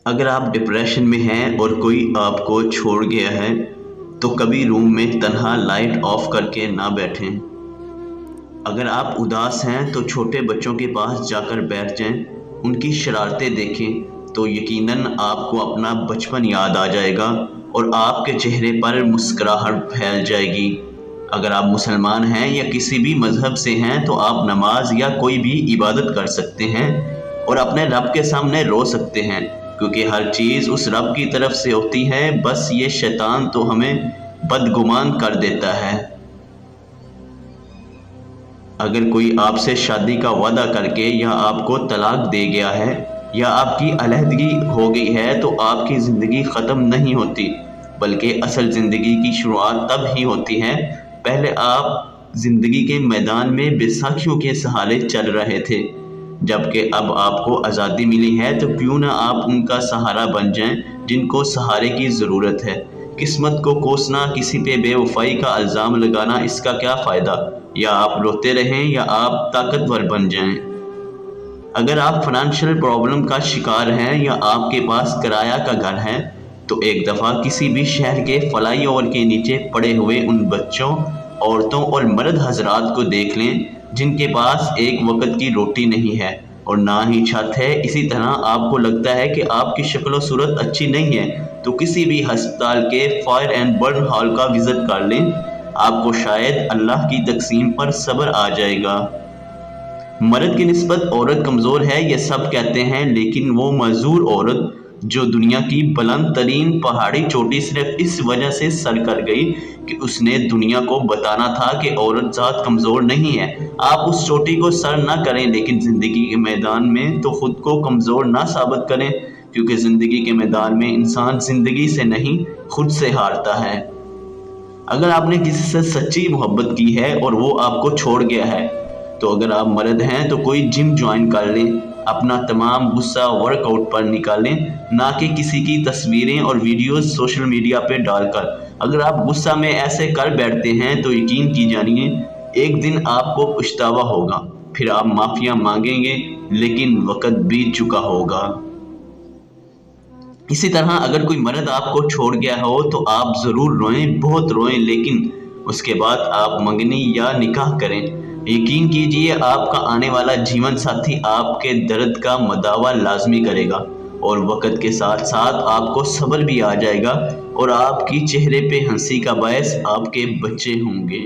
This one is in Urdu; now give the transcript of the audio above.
اگر آپ ڈپریشن میں ہیں اور کوئی آپ کو چھوڑ گیا ہے تو کبھی روم میں تنہا لائٹ آف کر کے نہ بیٹھیں۔ اگر آپ اداس ہیں تو چھوٹے بچوں کے پاس جا کر بیٹھ جائیں، ان کی شرارتیں دیکھیں تو یقیناً آپ کو اپنا بچپن یاد آ جائے گا اور آپ کے چہرے پر مسکراہٹ پھیل جائے گی۔ اگر آپ مسلمان ہیں یا کسی بھی مذہب سے ہیں تو آپ نماز یا کوئی بھی عبادت کر سکتے ہیں اور اپنے رب کے سامنے رو سکتے ہیں، کیونکہ ہر چیز اس رب کی طرف سے ہوتی ہے، بس یہ شیطان تو ہمیں بدگمان کر دیتا ہے۔ اگر کوئی آپ سے شادی کا وعدہ کر کے یا آپ کو طلاق دے گیا ہے یا آپ کی علیحدگی ہو گئی ہے تو آپ کی زندگی ختم نہیں ہوتی، بلکہ اصل زندگی کی شروعات تب ہی ہوتی ہے۔ پہلے آپ زندگی کے میدان میں بیساکھیوں کے سہارے چل رہے تھے، جبکہ اب آپ کو آزادی ملی ہے تو کیوں نہ آپ ان کا سہارا بن جائیں جن کو سہارے کی ضرورت ہے۔ قسمت کو کوسنا، کسی پہ بے وفائی کا الزام لگانا، اس کا کیا فائدہ؟ یا آپ روتے رہیں یا آپ طاقتور بن جائیں۔ اگر آپ فائنینشیل پرابلم کا شکار ہیں یا آپ کے پاس کرایہ کا گھر ہے تو ایک دفعہ کسی بھی شہر کے فلائی اوور کے نیچے پڑے ہوئے ان بچوں، عورتوں اور مرد حضرات کو دیکھ لیں جن کے پاس ایک وقت کی روٹی نہیں ہے اور نہ ہی چھت ہے۔ اسی طرح آپ کو لگتا ہے کہ آپ کی شکل و صورت اچھی نہیں ہے تو کسی بھی ہسپتال کے فائر اینڈ برن ہال کا وزٹ کر لیں، آپ کو شاید اللہ کی تقسیم پر صبر آ جائے گا۔ مرد کی نسبت عورت کمزور ہے یہ سب کہتے ہیں، لیکن وہ معذور عورت جو دنیا کی بلند ترین پہاڑی چوٹی صرف اس وجہ سے سر کر گئی کہ اس نے دنیا کو بتانا تھا کہ عورت ذات کمزور نہیں ہے۔ آپ اس چوٹی کو سر نہ کریں، لیکن زندگی کے میدان میں تو خود کو کمزور نہ ثابت کریں، کیونکہ زندگی کے میدان میں انسان زندگی سے نہیں خود سے ہارتا ہے۔ اگر آپ نے کسی سے سچی محبت کی ہے اور وہ آپ کو چھوڑ گیا ہے تو اگر آپ مرد ہیں تو کوئی جم جوائن کر لیں، اپنا تمام غصہ ورک آؤٹ پر نکالیں، نہ کہ کسی کی تصویریں اور ویڈیوز سوشل میڈیا پہ ڈال کر۔ اگر آپ غصہ میں ایسے کر بیٹھتے ہیں تو یقین کی جانیے ایک دن آپ کو پچھتاوا ہوگا، پھر آپ معافیا مانگیں گے لیکن وقت بیت چکا ہوگا۔ اسی طرح اگر کوئی مرد آپ کو چھوڑ گیا ہو تو آپ ضرور روئیں، بہت روئیں، لیکن اس کے بعد آپ منگنی یا نکاح کریں۔ یقین کیجئے آپ کا آنے والا جیون ساتھی آپ کے درد کا مداوا لازمی کرے گا اور وقت کے ساتھ ساتھ آپ کو صبر بھی آ جائے گا اور آپ کی چہرے پہ ہنسی کا باعث آپ کے بچے ہوں گے۔